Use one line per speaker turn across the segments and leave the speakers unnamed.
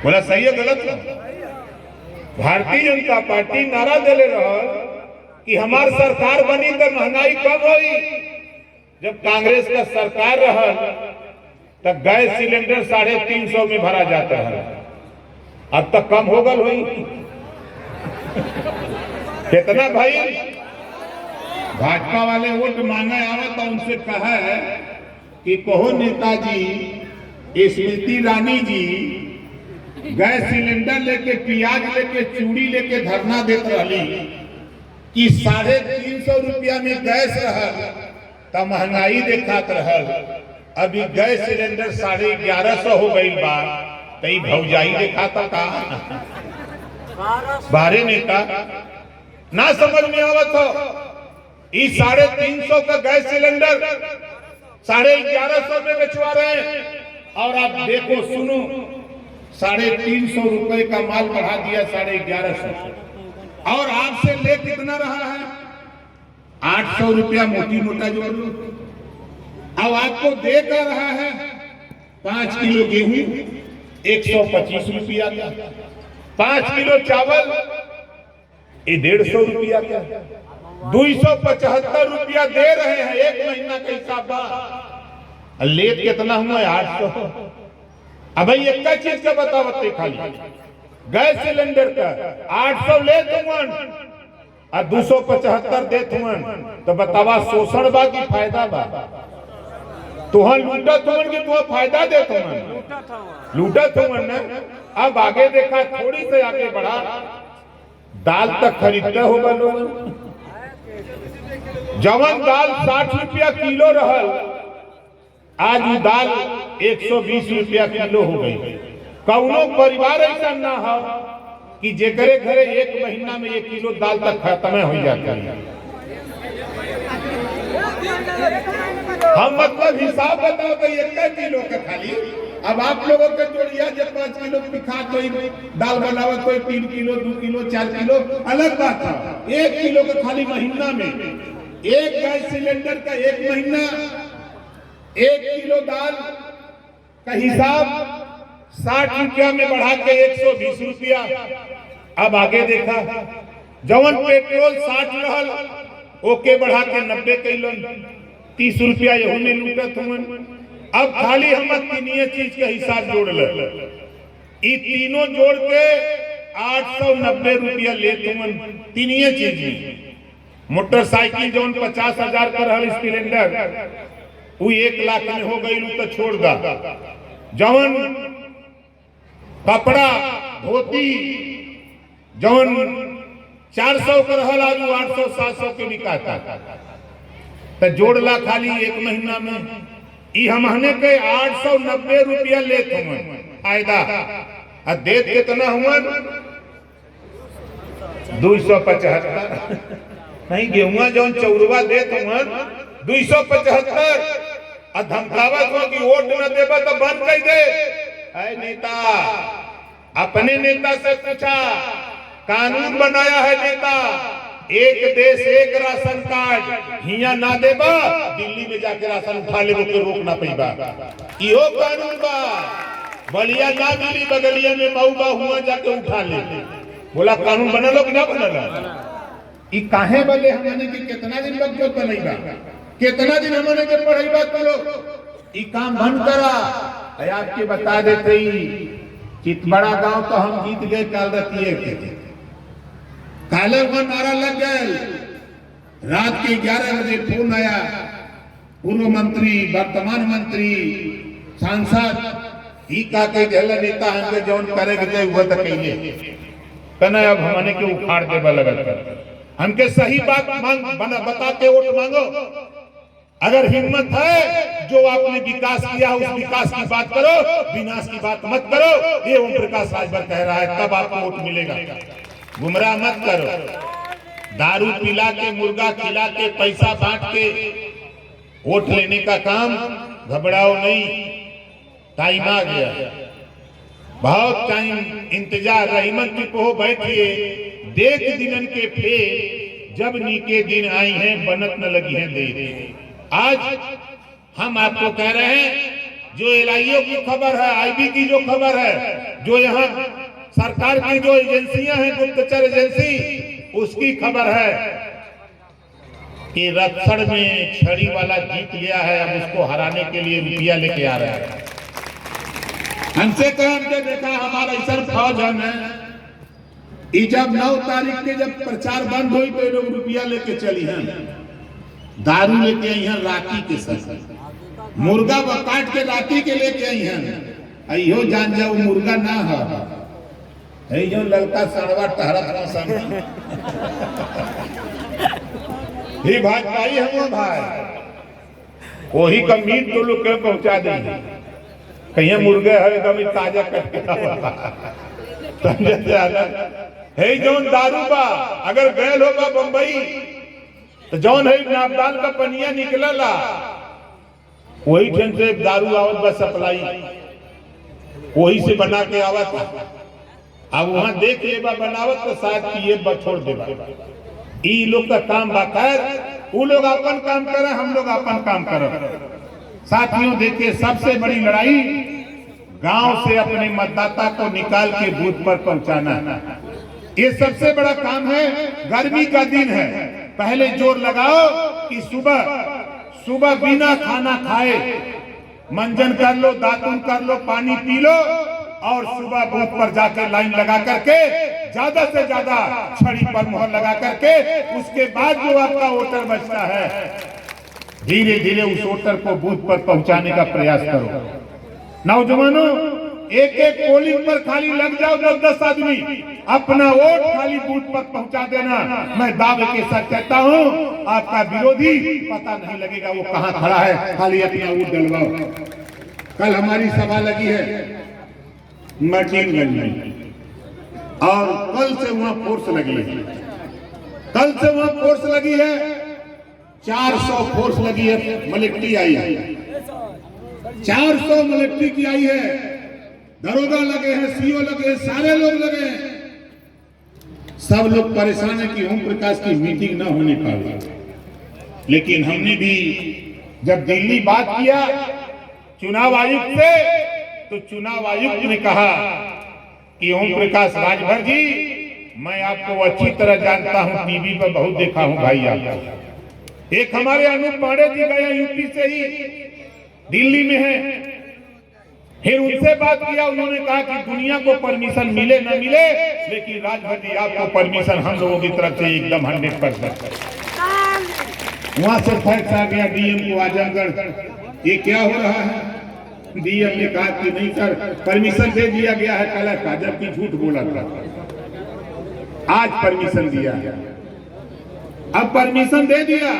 बोला सही है गलत है? भारतीय जनता पार्टी नारा देले रहल कि हमार सरकार बनी तो महंगाई कब होई। जब कांग्रेस का सरकार रहल तब गैस सिलेंडर 350 में भरा जाता है, अब तक कम हो गल हुई कितना भाई। भाजपा वाले वोट मांगे आवे तो उनसे कहा है कि कहो नेताजी स्मृति ईरानी जी गैस सिलेंडर लेके प्याज लेके चूड़ी लेके धरना देते रही कि 350 रुपया में गैस रहल तो महंगाई देखात रहल, अभी गैस सिलेंडर 1150 हो गई बा तो भौजाई देखाता का। बारे नेता ना समझ में आवत हो, इस 350 का गैस सिलेंडर 1150 में बेचवा रहे हैं और आप देखो सुनो 350 रुपए का माल बढ़ा दिया 1150 और आपसे ले कितना रहा है 800 रुपया मोटी मोटा जोड़ लो। अब आपको दे कर रहा है 5 किलो गेहूं 125 रुपया का, 5 किलो चावल 150 रुपया का, 275 रुपया दे रहे हैं। एक महीना का हिसाब लेट कितना हुआ 800। अब एक चीज का बतावते खाली गैस सिलेंडर का 800 ले तुमन और 275 दे तुमन तो बतावा शोषण बा की फायदा बा। तुहा लूटा तुमन की तुहा फायदा दे तुमन लूटा तुमन ने। अब आगे देखा थोड़ी से आगे बढ़ा दाल तक खरीदते होगा लोग। जवन दाल 60 रुपया किलो रहल आज वो दाल 120 रुपया किलो हो गई। कौनो परिवार ऐसा ना हो कि जेकरे घरे एक महीना में 1 किलो दाल तक खत्म हो जाता है। हम मतलब हिसाब बताओ भाई 1 किलो का खाली। अब आप लोगों के जोड़िया जब 5 किलो खा कोई दाल बनावे कोई 3 किलो 2 किलो 4 किलो अलग बात है। 1 किलो का खाली महीना में एक गैस सिलेंडर का 1 महीना 1 किलो दाल का हिसाब 60 रुपया में बढ़ा के 120 रुपया। अब आगे देखा जवन पेट्रोल 60 रहल ओके बढ़ा के 90 कैलन 30 रुपया यहू में लूटत हुन। अब खाली हम तीनिए चीज के हिसाब जोड़ ले, ई तीनों जोड़ के 890 रुपया लेते हुन तीनिए चीज में। मोटरसाइकिल जवन 50,000 का रहल स्प्लेंडर वो 1 लाख में हो गई तो छोड़ दा। जवन कपड़ा धोती जवन 400 का रहल आज 800-700 के बिकाता तो जोड़ला खाली 1 महीना में। ई हमने के 890 रुपया लेते हुए फायदा और देत कितना हुआ 275 नहीं गेहुआ जौन चौरवा देत हुआ 275 और धमकावत हो कि वोट न देबा तो बंद कर दे। ऐ नेता अपने नेता से पूछा, कानून बनाया है नेता एक देश एक राशन कार्ड हिया ना देबा दिल्ली में जाके राशन उठा ले के रोक ना पैबा। इहो कानून बा। बलिया ना मिली बगलिया में मऊबा हुआ जाके उठा ले। बोला कानून बनलो कि ना बनला? ई काहे बले हमने के कितना दिन लग जो बनैबा कितना दिन हमने के पढ़ैबा करो ई काम बंद करा। आपके बता देते ही चितबड़ा गांव तो हम जीत गए काल रतिये के काले को नारा लग गए। रात के 11 बजे फोन आया पूर्व मंत्री वर्तमान मंत्री सांसद ही का के जल नेता हमके जौन करे के हुआ तक कहिए कना अब हमने के उखाड़ देबा लगत। हमके सही बात मांग बता के वोट मांगो। अगर हिम्मत है जो आपने विकास किया उस विकास की बात करो, विनाश की बात मत करो। ये ओम प्रकाश राजभर कह रहा है तब आपको वोट मिलेगा। गुमराह मत करो। दारू पिला के मुर्गा खिला के पैसा बांट के वोट लेने का काम घबराओ नहीं। टाइम आ गया, बहुत टाइम इंतजार रहीमत की पोह बैठिए देख दिनन के फेर जब नीके दिन आई हैं बनत न लगी हैं देर। आज हम आपको कह रहे हैं जो एलआईओ की खबर है, आईबी की जो खबर है, जो यहाँ सरकार की जो एजेंसियां हैं, गुप्तचर एजेंसी, उसकी खबर है कि रक्षण में छड़ी वाला जीत गया है। अब उसको हराने के लिए रुपया लेके आ रहा है। हमसे काम के देखा हमारा ऐसा फौज है, जब 9 तारीख के जब प्रचार बंद हुई तो लोग रुपया लेके चली हैं, दारू लेके आई हैं, राखी के साथ मुर्गा काट के राखी के लेके आई हैं। अयो जान जाओ मुर्गा ना है जो लड़का सड़वा टहरा ही भाई हम भाई वही का मीट तो लोग पहुंचा देंगे। कहीं मुर्गे है एकदम ताजा कट है जौन दारू बा अगर गैल होगा बंबई तो जौन है नापदान का पनिया निकलला वही ठन से दारू आवत बा सप्लाई वही से बना के आवत। अब वहां देख ले बा बनावत तो शायद कि ये छोड़ देगा। ई लोग का काम बा, खैर वो लोग अपन काम करे, हम लोग अपन काम करें। साथियों देखिए, सबसे बड़ी लड़ाई गांव से अपने मतदाता को निकाल के बूथ पर पहुंचाना है। ये सबसे बड़ा काम है। गर्मी का दिन है, पहले जोर लगाओ कि सुबह बिना खाना खाए मंजन कर लो, दातुन कर लो, पानी पी लो और सुबह बूथ पर जाकर लाइन लगा करके ज्यादा से ज्यादा छड़ी पर मोहर लगा करके उसके बाद जो आपका वोटर बचता है धीरे धीरे उस वोटर को बूथ पर पहुंचाने का प्रयास करो। नौजवानों, एक एक पोलिंग पर खाली लग जाओ 10-10 आदमी, अपना वोट खाली बूथ पर पहुंचा देना। मैं दावे के साथ कहता हूं, आपका विरोधी पता नहीं लगेगा वो कहां खड़ा है, खाली अपना वोट डलवाओ। कल हमारी सभा लगी है मर्टिनगंज में और कल से वहां फोर्स लगी है, 400 फोर्स लगी है, मिलिट्री आई है, 400 मिलिट्री की आई है, दरोगा लगे हैं, सीओ लगे हैं, सारे लोग लगे हैं। सब लोग परेशान है कि ओम प्रकाश की मीटिंग ना होने पाई। लेकिन हमने भी जब दिल्ली बात किया चुनाव आयुक्त से, तो चुनाव आयुक्त ने कहा कि ओम प्रकाश राजभर जी, मैं आपको अच्छी तरह जानता हूं, टीवी पर बहुत देखा हूं भाई आपको। एक हमारे अनूप पांडे जी गए यूपी से ही, दिल्ली में है, फिर उनसे बात किया, उन्होंने कहा कि दुनिया को परमिशन मिले न मिले, लेकिन राजभर जी आपको परमिशन हम लोगों की तरफ से एकदम 100%। वहां से फैक्स आ गया डीएम को आजमगढ़, ये क्या हो रहा है? डीएम ने कहा कि नहीं सर, परमिशन दे दिया गया है, कल का जबकि झूठ बोला था, आज परमिशन दिया है। अब परमिशन दे दिया,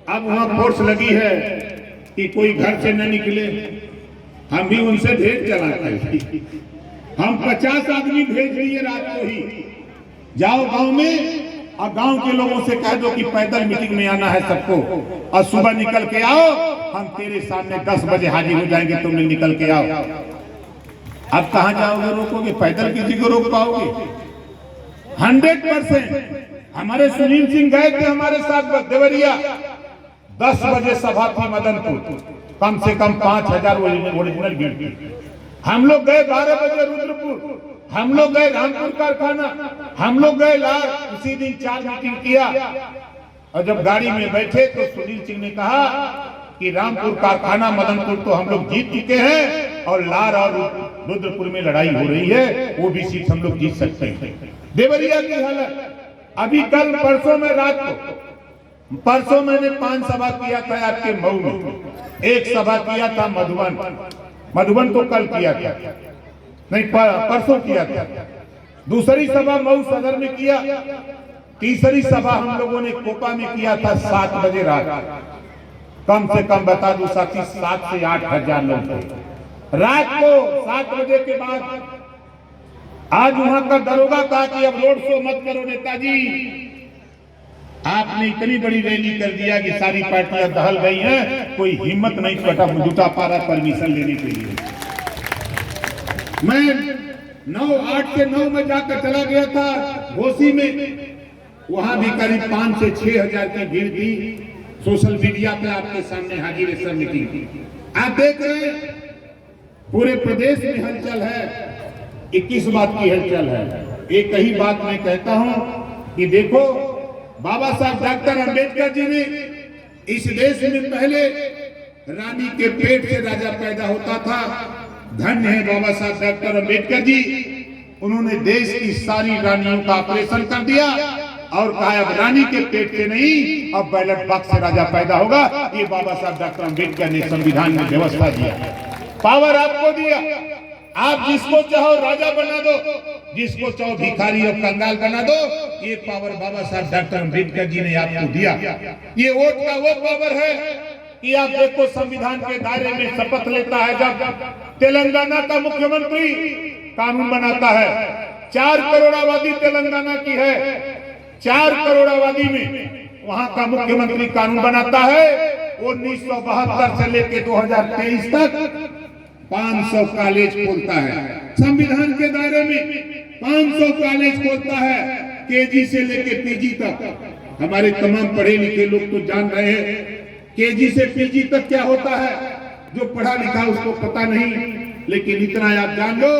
अब वहां फोर्स लगी है कि कोई घर से न निकले। हम भी उनसे ढेर चलाते, हम 50 आदमी भेज दिए रात को ही, जाओ गांव में और गांव के लोगों से कह दो कि पैदल मीटिंग में आना है सबको, और सुबह निकल के आओ, हम तेरे सामने 10 बजे हाजिर हो जाएंगे, तुम निकल के आओ। अब कहां जाओगे, रोकोगे? पैदल किसी को रोक पाओगे? 100%। हमारे सुनील सिंह गए थे हमारे साथ देवरिया, 10 बजे सभा थी मदनपुर, कम से कम 5000 ओरिजिनल भीड़ थी। हम लोग गए 12 बजे रुद्रपुर, हम लोग गए रामपुर कारखाना, हम लोग गए लार, उसी दिन 4 मीटिंग किया। और जब गाड़ी में बैठे तो सुनील सिंह ने कहा कि रामपुर कारखाना मदनपुर तो हम लोग जीत चुके हैं और लार और रुद्रपुर में लड़ाई हो रही है, वो भी सीट हम लोग जीत सकते हैं। देवरिया की हालत अभी कल परसों में रात को, परसों मैंने 5 सभा किया था आपके मऊ में, 1 सभा किया था मधुबन तो कल किया था, नहीं परसों किया था, दूसरी सभा मऊ सदर में किया, तीसरी सभा हम लोगों ने कोपा में किया था 7 बजे रात। कम से कम बता दूं साथी, 7 से 8 हजार लोग थे रात को 7 बजे के बाद। आज वहां का दरोगा कहा कि अब रोड शो मत करो नेताजी, आपने इतनी बड़ी रैली कर दिया कि सारी पार्टियां दहल गई हैं, कोई हिम्मत नहीं जुटा पा रहा परमिशन लेने के लिए। मैं 8 से 9 में जाकर चला गया था घोसी में, वहां भी करीब 5 से 6 हजार की भीड़ थी। सोशल मीडिया पे आपके सामने हाजिर मीटिंग थी, आप देख रहे हैं पूरे प्रदेश में हलचल है। 21 बात की हलचल है। एक ही बात मैं कहता हूं कि देखो, बाबा साहब डॉक्टर अंबेडकर जी ने इस देश में पहले रानी के पेट से राजा पैदा होता था। धन्य है बाबा साहब डॉक्टर अंबेडकर जी, उन्होंने देश की सारी रानियों का ऑपरेशन कर दिया और कहा अब रानी के पेट से नहीं, अब बैलेट बॉक्स से राजा पैदा होगा। ये बाबा साहब डॉक्टर अंबेडकर ने संविधान में व्यवस्था दिया, पावर आपको दिया। आप जिसको चाहो राजा बना दो, जिसको चाहो भिखारी और कंगाल बना दो। ये पावर बाबा साहब डॉक्टर अंबेडकर जी ने आपको दिया। ये वोट का वो पावर है कि आप देखो, संविधान के दायरे में शपथ लेता है जब तेलंगाना का मुख्यमंत्री कानून बनाता है। 4 करोड़ आबादी तेलंगाना की है। 4 करोड़ आबादी में वहां का मुख्यमंत्री कानून बनाता है। 1972 से लेकर 2023 तक 500 कॉलेज खोलता है। संविधान के दायरे में 500 कॉलेज खोलता है, केजी से लेकर पीजी तक। हमारे तमाम पढ़े लिखे लोग तो जान रहे हैं केजी से पीजी तक क्या होता है। जो पढ़ा लिखा उसको पता नहीं, लेकिन इतना आप जान लो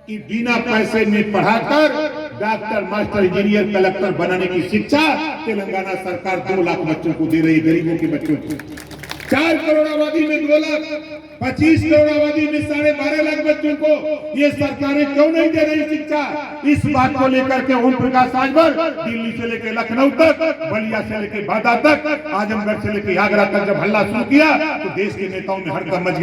कि बिना पैसे में पढ़ाकर डॉक्टर, मास्टर, इंजीनियर, कलेक्टर बनाने की शिक्षा तेलंगाना सरकार 2 लाख बच्चों को दे रही है, गरीबों के बच्चों को। 4 करोड़ आबादी में 2 लाख, 25 करोड़ आबादी में 12.5 लाख बच्चों को ये सरकारें क्यों नहीं दे रही शिक्षा? इस बात को लेकर के ओम प्रकाश राजभर दिल्ली से लेकर लखनऊ तक, बलिया से लेकर बांदा तक, आजमगढ़ से लेकर आगरा तक जब हल्ला शुरू किया तो देश के नेताओं में हड़कंप मच गया।